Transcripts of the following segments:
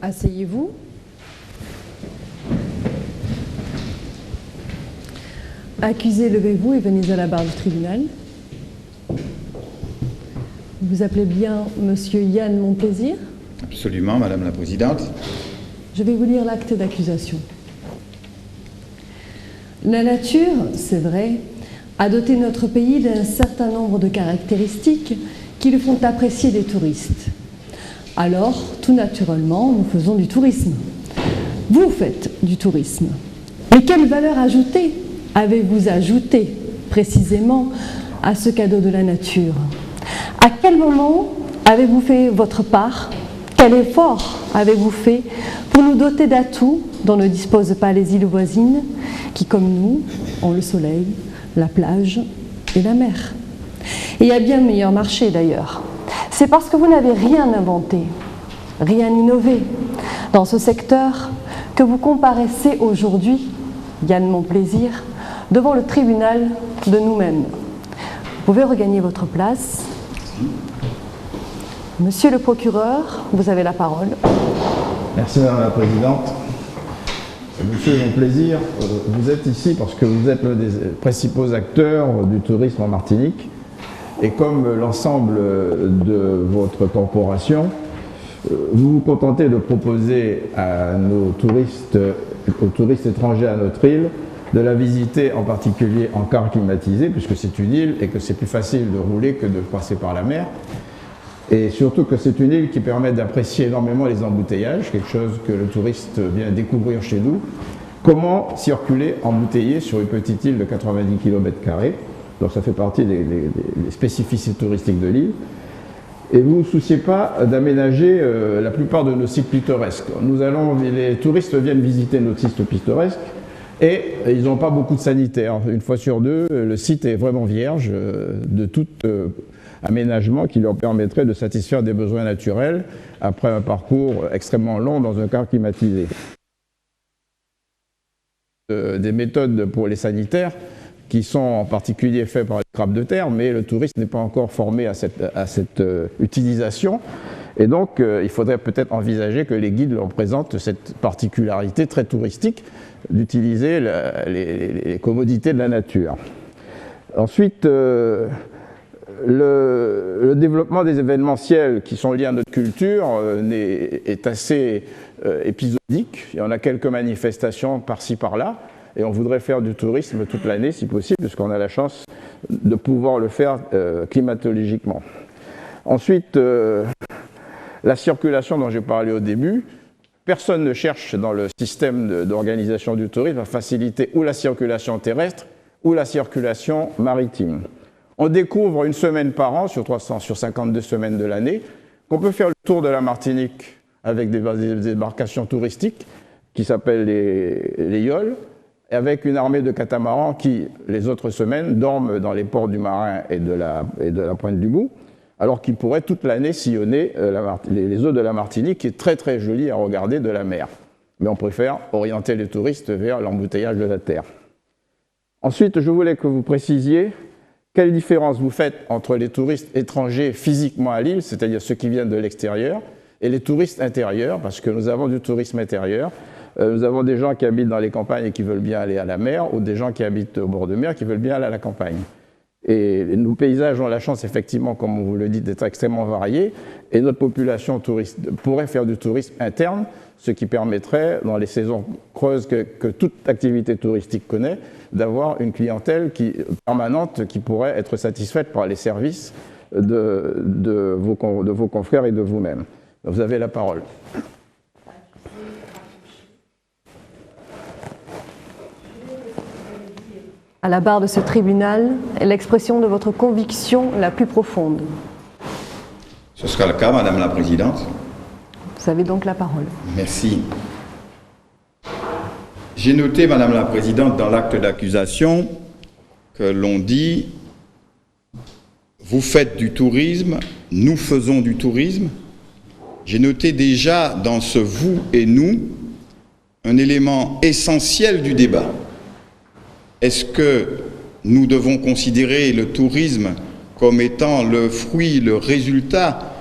Asseyez-vous. Accusé, levez-vous et venez à la barre du tribunal. Vous appelez bien Monsieur Yann Monplaisir? Absolument, Madame la Présidente. Je vais vous lire l'acte d'accusation. La nature, c'est vrai, a doté notre pays d'un certain nombre de caractéristiques qui le font apprécier des touristes. Alors, tout naturellement, nous faisons du tourisme. Vous faites du tourisme. Mais quelle valeur ajoutée avez-vous ajouté précisément à ce cadeau de la nature? À quel moment avez-vous fait votre part? Quel effort avez-vous fait pour nous doter d'atouts dont ne disposent pas les îles voisines qui, comme nous, ont le soleil, la plage et la mer? Et à bien meilleur marché d'ailleurs. C'est parce que vous n'avez rien inventé, rien innové dans ce secteur que vous comparaissez aujourd'hui, Yann Monplaisir, devant le tribunal de nous-mêmes. Vous pouvez regagner votre place. Monsieur le procureur, vous avez la parole. Merci Madame la Présidente. Monsieur Monplaisir, vous êtes ici parce que vous êtes l'un des principaux acteurs du tourisme en Martinique. Et comme l'ensemble de votre corporation, vous vous contentez de proposer à nos touristes, aux touristes étrangers à notre île, de la visiter en particulier en car climatisé, puisque c'est une île et que c'est plus facile de rouler que de passer par la mer. Et surtout que c'est une île qui permet d'apprécier énormément les embouteillages, quelque chose que le touriste vient découvrir chez nous. Comment circuler embouteillé sur une petite île de 90 km². Donc ça fait partie des spécificités touristiques de l'île. Et vous ne vous souciez pas d'aménager la plupart de nos sites pittoresques. Les touristes viennent visiter nos sites pittoresques et ils n'ont pas beaucoup de sanitaires. Une fois sur deux, le site est vraiment vierge de tout aménagement qui leur permettrait de satisfaire des besoins naturels après un parcours extrêmement long dans un car climatisé. Des méthodes pour les sanitaires qui sont en particulier faits par les crabes de terre, mais le touriste n'est pas encore formé à cette utilisation. Et donc, il faudrait peut-être envisager que les guides leur présentent cette particularité très touristique d'utiliser les commodités de la nature. Ensuite, le développement des événementiels qui sont liés à notre culture est assez épisodique. Il y en a quelques manifestations par-ci par-là. Et on voudrait faire du tourisme toute l'année, si possible, puisqu'on a la chance de pouvoir le faire climatologiquement. Ensuite, la circulation dont j'ai parlé au début, personne ne cherche dans le système d'organisation du tourisme à faciliter ou la circulation terrestre ou la circulation maritime. On découvre une semaine par an, sur 52 semaines de l'année, qu'on peut faire le tour de la Martinique avec des embarcations touristiques qui s'appellent les yoles, avec une armée de catamarans qui, les autres semaines, dorment dans les ports du Marin et de la Pointe du Bout, alors qu'ils pourraient toute l'année sillonner les eaux de la Martinique, qui est très très jolie à regarder de la mer. Mais on préfère orienter les touristes vers l'embouteillage de la terre. Ensuite, je voulais que vous précisiez quelle différence vous faites entre les touristes étrangers physiquement à l'île, c'est-à-dire ceux qui viennent de l'extérieur, et les touristes intérieurs, parce que nous avons du tourisme intérieur. Nous avons des gens qui habitent dans les campagnes et qui veulent bien aller à la mer, ou des gens qui habitent au bord de mer qui veulent bien aller à la campagne. Et nos paysages ont la chance, effectivement, comme vous le dites, d'être extrêmement variés, et notre population touriste pourrait faire du tourisme interne, ce qui permettrait, dans les saisons creuses que toute activité touristique connaît, d'avoir une clientèle permanente qui pourrait être satisfaite par les services de vos confrères et de vous-même. Vous avez la parole. À la barre de ce tribunal est l'expression de votre conviction la plus profonde. Ce sera le cas, Madame la Présidente. Vous avez donc la parole. Merci. J'ai noté, Madame la Présidente, dans l'acte d'accusation, que l'on dit « Vous faites du tourisme, nous faisons du tourisme ». J'ai noté déjà dans ce « vous » et « nous » un élément essentiel du débat. Est-ce que nous devons considérer le tourisme comme étant le fruit, le résultat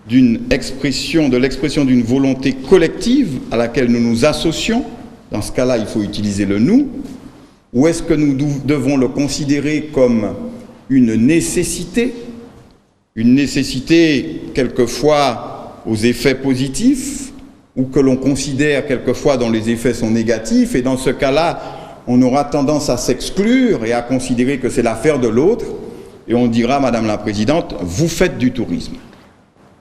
de l'expression d'une volonté collective à laquelle nous nous associons? Dans ce cas-là, il faut utiliser le « nous ». Ou est-ce que nous devons le considérer comme une nécessité quelquefois aux effets positifs, ou que l'on considère quelquefois dont les effets sont négatifs, et dans ce cas-là, on aura tendance à s'exclure et à considérer que c'est l'affaire de l'autre, et on dira, Madame la Présidente, vous faites du tourisme.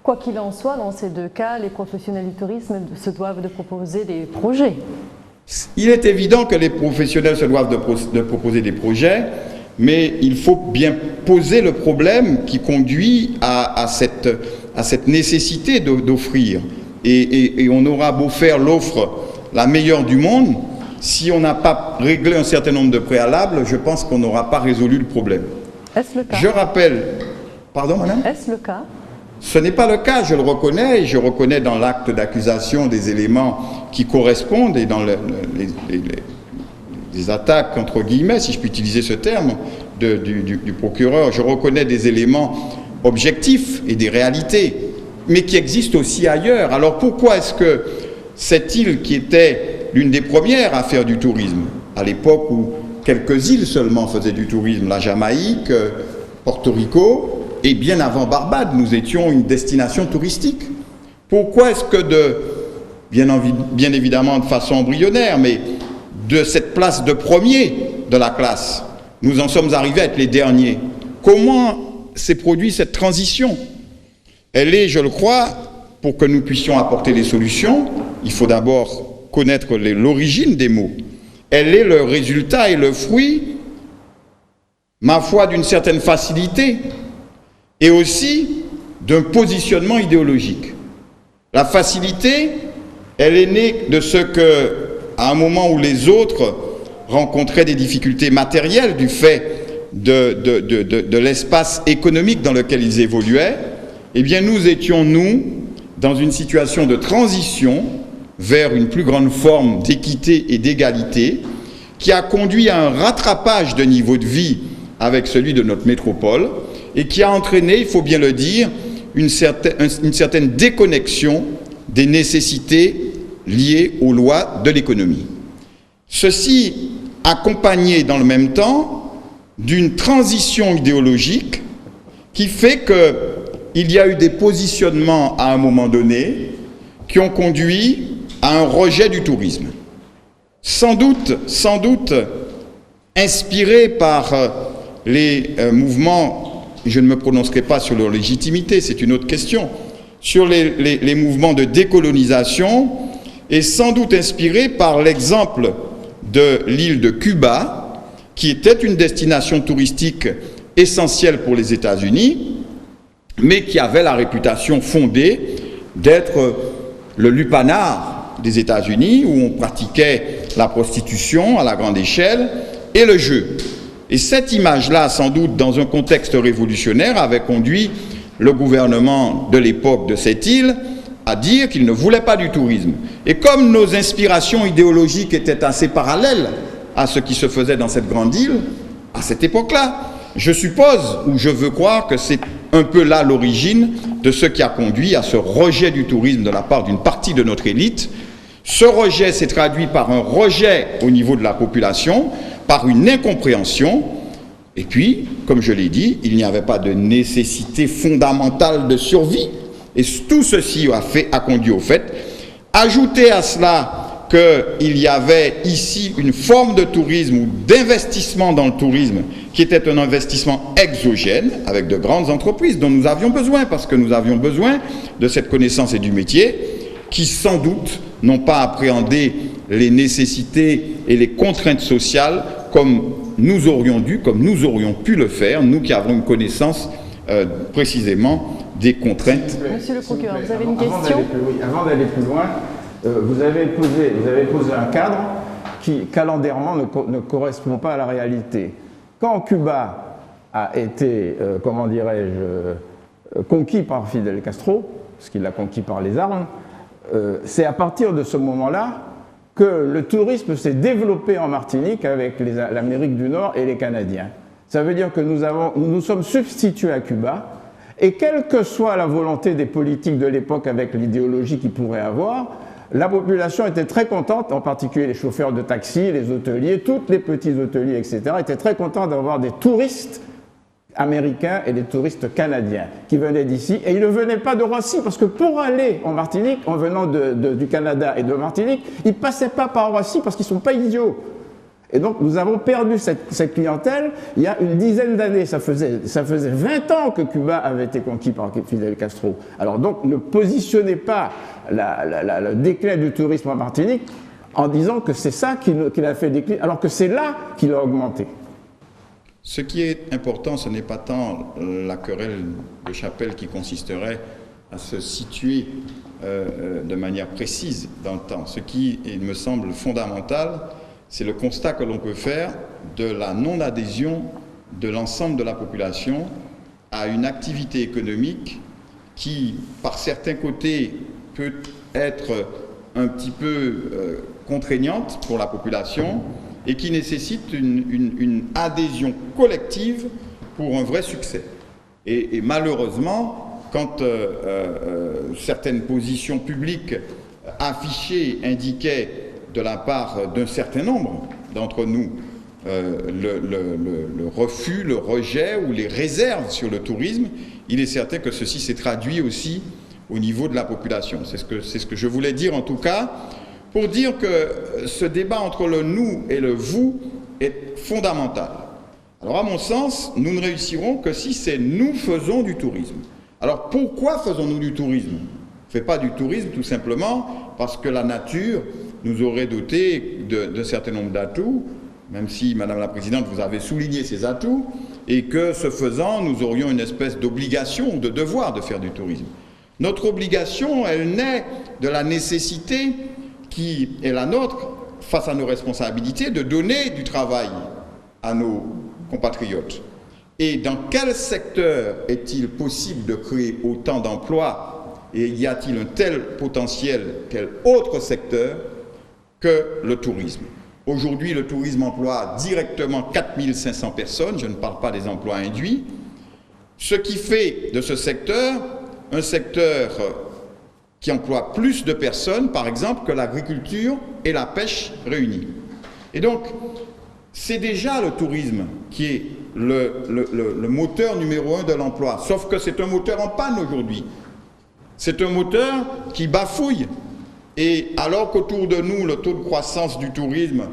Quoi qu'il en soit, dans ces deux cas, les professionnels du tourisme se doivent de proposer des projets. Il est évident que les professionnels se doivent de proposer des projets, mais il faut bien poser le problème qui conduit à cette nécessité d'offrir. Et on aura beau faire l'offre la meilleure du monde, si on n'a pas réglé un certain nombre de préalables, je pense qu'on n'aura pas résolu le problème. Est-ce le cas? Je rappelle... Pardon, madame? Est-ce le cas? Ce n'est pas le cas, je le reconnais, et je reconnais dans l'acte d'accusation des éléments qui correspondent, et dans les attaques, entre guillemets, si je puis utiliser ce terme, du procureur, je reconnais des éléments objectifs et des réalités, mais qui existent aussi ailleurs. Alors pourquoi est-ce que cette île qui était l'une des premières à faire du tourisme, à l'époque où quelques îles seulement faisaient du tourisme, la Jamaïque, Porto Rico, et bien avant Barbade, nous étions une destination touristique. Pourquoi est-ce que bien évidemment de façon embryonnaire, mais de cette place de premier de la classe, nous en sommes arrivés à être les derniers? Comment s'est produite cette transition? Elle est, je le crois, pour que nous puissions apporter des solutions, il faut d'abord connaître l'origine des mots. Elle est le résultat et le fruit, ma foi, d'une certaine facilité, et aussi d'un positionnement idéologique. La facilité, elle est née de ce que, à un moment où les autres rencontraient des difficultés matérielles du fait de l'espace économique dans lequel ils évoluaient, eh bien nous étions, nous, dans une situation de transition vers une plus grande forme d'équité et d'égalité qui a conduit à un rattrapage de niveau de vie avec celui de notre métropole, et qui a entraîné, il faut bien le dire, une certaine déconnexion des nécessités liées aux lois de l'économie. Ceci accompagné dans le même temps d'une transition idéologique qui fait qu'il y a eu des positionnements à un moment donné qui ont conduit à un rejet du tourisme. Sans doute inspiré par les mouvements, je ne me prononcerai pas sur leur légitimité, c'est une autre question, sur les mouvements de décolonisation, et sans doute inspiré par l'exemple de l'île de Cuba, qui était une destination touristique essentielle pour les États-Unis, mais qui avait la réputation fondée d'être le lupanar des États-Unis, où on pratiquait la prostitution à la grande échelle et le jeu. Et cette image-là, sans doute, dans un contexte révolutionnaire, avait conduit le gouvernement de l'époque de cette île à dire qu'il ne voulait pas du tourisme. Et comme nos inspirations idéologiques étaient assez parallèles à ce qui se faisait dans cette grande île, à cette époque-là, je suppose, ou je veux croire que c'est un peu là l'origine de ce qui a conduit à ce rejet du tourisme de la part d'une partie de notre élite. Ce rejet s'est traduit par un rejet au niveau de la population, par une incompréhension, et puis, comme je l'ai dit, il n'y avait pas de nécessité fondamentale de survie, et tout ceci a conduit au fait. Ajoutez à cela qu'il y avait ici une forme de tourisme ou d'investissement dans le tourisme qui était un investissement exogène avec de grandes entreprises dont nous avions besoin, parce que nous avions besoin de cette connaissance et du métier, qui sans doute n'ont pas appréhendé les nécessités et les contraintes sociales comme nous aurions dû, comme nous aurions pu le faire, nous qui avons une connaissance précisément des contraintes. Monsieur le procureur, vous avez une question? Avant d'aller plus loin, vous avez posé un cadre qui, calendairement, ne correspond pas à la réalité. Quand Cuba a été, comment dirais-je, conquis par Fidel Castro, parce qu'il l'a conquis par les armes, c'est à partir de ce moment-là que le tourisme s'est développé en Martinique avec l'Amérique du Nord et les Canadiens. Ça veut dire que nous sommes substitués à Cuba, Et quelle que soit la volonté des politiques de l'époque avec l'idéologie qu'ils pourraient avoir, la population était très contente, en particulier les chauffeurs de taxi, les hôteliers, tous les petits hôteliers, etc., étaient très contents d'avoir des touristes américains et des touristes canadiens qui venaient d'ici. Et ils ne venaient pas de Roissy, parce que pour aller en Martinique, en venant du Canada et de Martinique, ils ne passaient pas par Roissy parce qu'ils ne sont pas idiots. Et donc nous avons perdu cette clientèle il y a une dizaine d'années. Ça faisait 20 ans que Cuba avait été conquis par Fidel Castro. Alors donc ne positionnez pas le déclin du tourisme en Martinique en disant que c'est ça qui l'a fait décliner, alors que c'est là qu'il a augmenté. Ce qui est important, ce n'est pas tant la querelle de chapelle qui consisterait à se situer de manière précise dans le temps. Ce qui me semble fondamental, c'est le constat que l'on peut faire de la non-adhésion de l'ensemble de la population à une activité économique qui, par certains côtés, peut être un petit peu contraignante pour la population et qui nécessite une adhésion collective pour un vrai succès. Et malheureusement, quand certaines positions publiques affichées indiquaient de la part d'un certain nombre d'entre nous le refus, le rejet ou les réserves sur le tourisme, il est certain que ceci s'est traduit aussi au niveau de la population. C'est ce que je voulais dire en tout cas, pour dire que ce débat entre le nous et le vous est fondamental. Alors à mon sens, nous ne réussirons que si c'est nous faisons du tourisme. Alors pourquoi faisons-nous du tourisme? On ne fait pas du tourisme tout simplement parce que la nature nous aurait doté d'un certain nombre d'atouts, même si, Madame la Présidente, vous avez souligné ces atouts, et que, ce faisant, nous aurions une espèce d'obligation, de devoir de faire du tourisme. Notre obligation, elle naît de la nécessité qui est la nôtre, face à nos responsabilités, de donner du travail à nos compatriotes. Et dans quel secteur est-il possible de créer autant d'emplois et y a-t-il un tel potentiel, quel autre secteur que le tourisme? Aujourd'hui, le tourisme emploie directement 4500 personnes, je ne parle pas des emplois induits, ce qui fait de ce secteur un secteur qui emploie plus de personnes, par exemple, que l'agriculture et la pêche réunies. Et donc, c'est déjà le tourisme qui est le moteur numéro 1 de l'emploi, sauf que c'est un moteur en panne aujourd'hui. C'est un moteur qui bafouille. Et alors qu'autour de nous, le taux de croissance du tourisme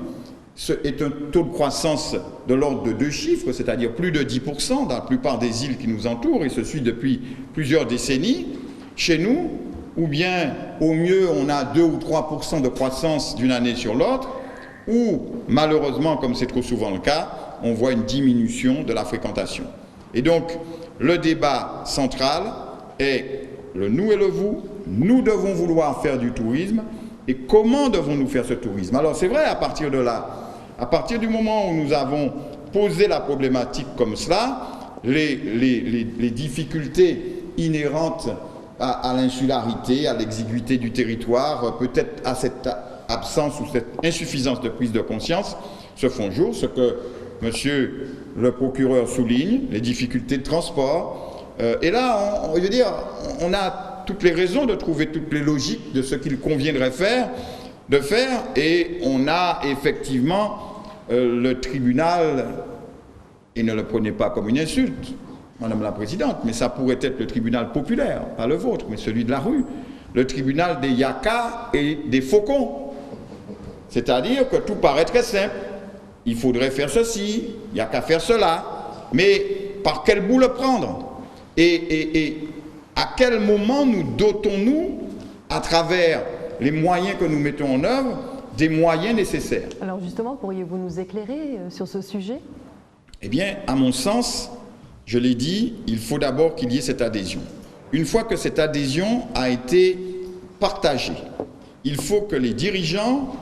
est un taux de croissance de l'ordre de 2 chiffres, c'est-à-dire plus de 10% dans la plupart des îles qui nous entourent, et ce suit depuis plusieurs décennies, chez nous, ou bien au mieux on a 2 ou 3% de croissance d'une année sur l'autre, ou malheureusement, comme c'est trop souvent le cas, on voit une diminution de la fréquentation. Et donc, le débat central est le nous et le vous. Nous devons vouloir faire du tourisme, et comment devons-nous faire ce tourisme? Alors c'est vrai, à partir de là, à partir du moment où nous avons posé la problématique comme cela, les difficultés inhérentes à l'insularité, à l'exiguïté du territoire, peut-être à cette absence ou cette insuffisance de prise de conscience, se font jour, ce que monsieur le procureur souligne, les difficultés de transport. Et là, je veux dire, on a toutes les raisons de trouver toutes les logiques de ce qu'il conviendrait de faire, et on a effectivement le tribunal, et ne le prenez pas comme une insulte, Madame la Présidente, mais ça pourrait être le tribunal populaire, pas le vôtre, mais celui de la rue, le tribunal des yakas et des faucons. C'est-à-dire que tout paraît très simple. Il faudrait faire ceci, il n'y a qu'à faire cela, mais par quel bout le prendre? Et à quel moment nous dotons-nous, à travers les moyens que nous mettons en œuvre, des moyens nécessaires? Alors justement, pourriez-vous nous éclairer sur ce sujet? Eh bien, à mon sens, je l'ai dit, il faut d'abord qu'il y ait cette adhésion. Une fois que cette adhésion a été partagée, il faut que les dirigeants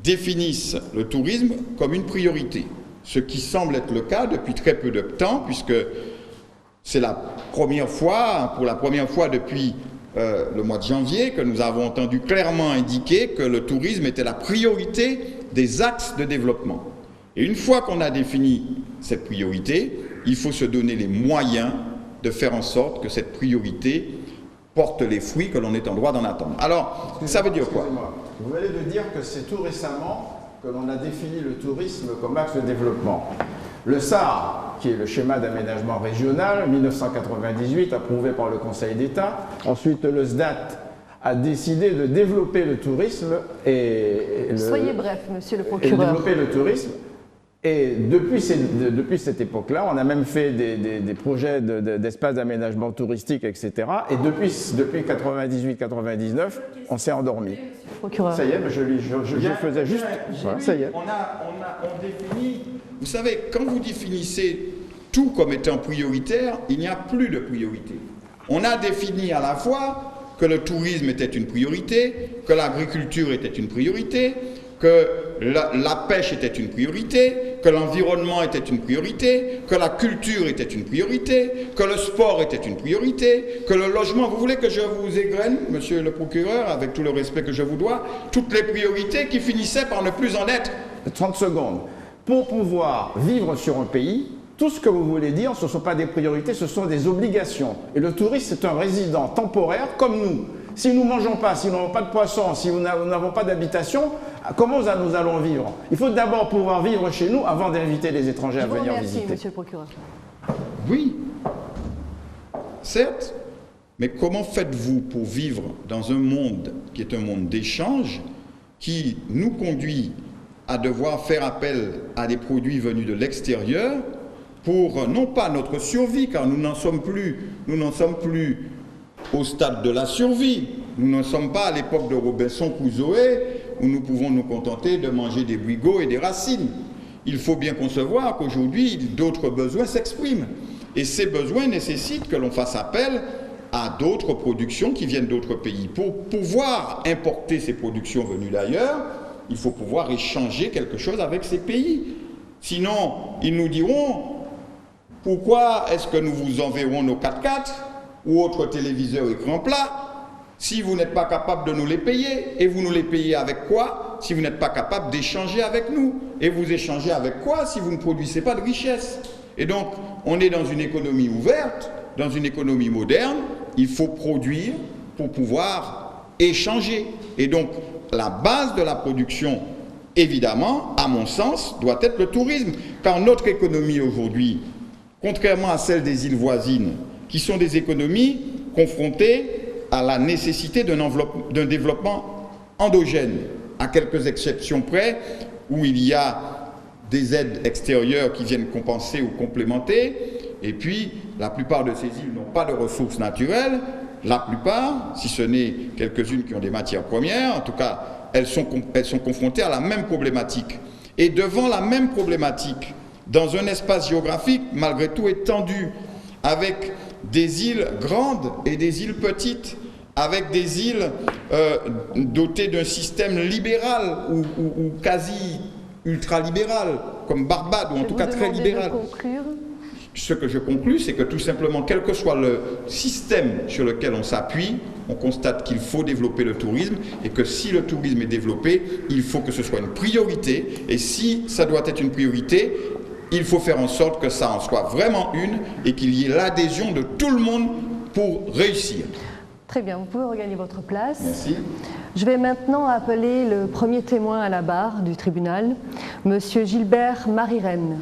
définissent le tourisme comme une priorité, ce qui semble être le cas depuis très peu de temps, puisque c'est la première fois, pour la première fois depuis le mois de janvier, que nous avons entendu clairement indiquer que le tourisme était la priorité des axes de développement. Et une fois qu'on a défini cette priorité, il faut se donner les moyens de faire en sorte que cette priorité porte les fruits que l'on est en droit d'en attendre. Alors, ça veut dire quoi? Vous venez de dire que c'est tout récemment que l'on a défini le tourisme comme axe de développement. Le SAR, qui est le schéma d'aménagement régional, 1998, approuvé par le Conseil d'État. Ensuite, le SDAT a décidé de développer le tourisme Soyez bref, monsieur le et procureur. développer le tourisme. Et depuis cette époque-là, on a même fait des projets d'espaces d'aménagement touristique, etc. Et depuis 98-99, on s'est endormi. Procureur. Ça y est, je faisais juste... Voilà, ça y est. On définit... Vous savez, quand vous définissez tout comme étant prioritaire, il n'y a plus de priorité. On a défini à la fois que le tourisme était une priorité, que l'agriculture était une priorité, que la pêche était une priorité, que l'environnement était une priorité, que la culture était une priorité, que le sport était une priorité, que le logement... Vous voulez que je vous égrène, monsieur le procureur, avec tout le respect que je vous dois, toutes les priorités qui finissaient par ne plus en être? 30 secondes. Pour pouvoir vivre sur un pays, tout ce que vous voulez dire, ce ne sont pas des priorités, ce sont des obligations. Et le touriste, c'est un résident temporaire comme nous. Si nous ne mangeons pas, si nous n'avons pas de poisson, si nous n'avons pas d'habitation, comment nous allons vivre? Il faut d'abord pouvoir vivre chez nous avant d'inviter les étrangers à venir visiter. Merci, monsieur le procureur. Oui, certes, mais comment faites-vous pour vivre dans un monde qui est un monde d'échange, qui nous conduit à devoir faire appel à des produits venus de l'extérieur pour, non pas notre survie, car nous n'en sommes plus au stade de la survie. Nous ne sommes pas à l'époque de Robinson Crusoe, où nous pouvons nous contenter de manger des buigots et des racines. Il faut bien concevoir qu'aujourd'hui, d'autres besoins s'expriment. Et ces besoins nécessitent que l'on fasse appel à d'autres productions qui viennent d'autres pays. Pour pouvoir importer ces productions venues d'ailleurs, il faut pouvoir échanger quelque chose avec ces pays. Sinon, ils nous diront, pourquoi est-ce que nous vous enverrons nos 4x4 ou autres téléviseurs écran plat si vous n'êtes pas capable de nous les payer? Et vous nous les payez avec quoi si vous n'êtes pas capable d'échanger avec nous? Et vous échangez avec quoi si vous ne produisez pas de richesse? Et donc, on est dans une économie ouverte, dans une économie moderne. Il faut produire pour pouvoir échanger. Et donc, la base de la production, évidemment, à mon sens, doit être le tourisme. Car notre économie aujourd'hui, contrairement à celle des îles voisines, qui sont des économies confrontées à la nécessité d'un développement endogène, à quelques exceptions près, où il y a des aides extérieures qui viennent compenser ou complémenter, et puis la plupart de ces îles n'ont pas de ressources naturelles, la plupart, si ce n'est quelques-unes qui ont des matières premières, en tout cas, elles sont confrontées à la même problématique. Et devant la même problématique, dans un espace géographique malgré tout étendu, avec des îles grandes et des îles petites, avec des îles dotées d'un système libéral ou quasi ultra-libéral, comme Barbade, ou en tout cas très libéral. Ce que je conclus, c'est que tout simplement, quel que soit le système sur lequel on s'appuie, on constate qu'il faut développer le tourisme et que si le tourisme est développé, il faut que ce soit une priorité. Et si ça doit être une priorité, il faut faire en sorte que ça en soit vraiment une et qu'il y ait l'adhésion de tout le monde pour réussir. Très bien, vous pouvez regagner votre place. Merci. Je vais maintenant appeler le premier témoin à la barre du tribunal, Monsieur Gilbert Marireine.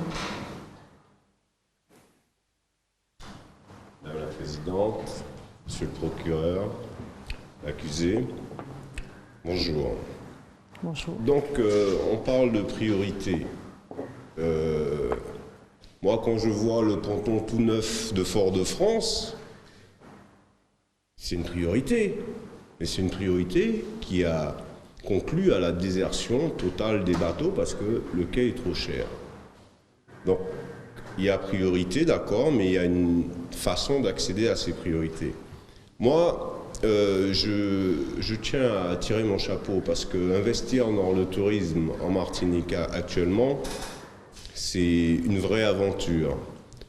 Madame la Présidente, Monsieur le procureur, accusé, bonjour. Bonjour. Donc, on parle de priorité. Moi, quand je vois le ponton tout neuf de Fort-de-France, c'est une priorité. Mais c'est une priorité qui a conclu à la désertion totale des bateaux parce que le quai est trop cher. Donc, il y a priorité, d'accord, mais il y a une façon d'accéder à ces priorités. Moi, je tiens à tirer mon chapeau parce que investir dans le tourisme en Martinique actuellement, c'est une vraie aventure.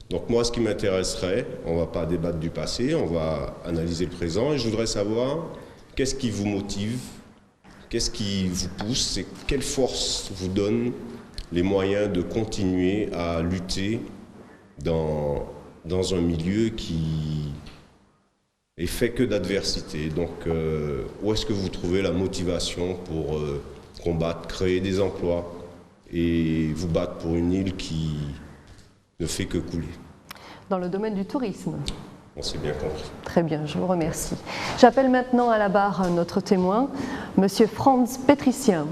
Donc moi, ce qui m'intéresserait, on ne va pas débattre du passé, on va analyser le présent et je voudrais savoir qu'est-ce qui vous motive, qu'est-ce qui vous pousse et quelle force vous donne les moyens de continuer à lutter dans dans un milieu qui est fait que d'adversité. Donc, où est-ce que vous trouvez la motivation pour combattre, créer des emplois et vous battre pour une île qui ne fait que couler? Dans le domaine du tourisme. On s'est bien compris. Très bien, je vous remercie. J'appelle maintenant à la barre notre témoin, Monsieur Franz Petricien.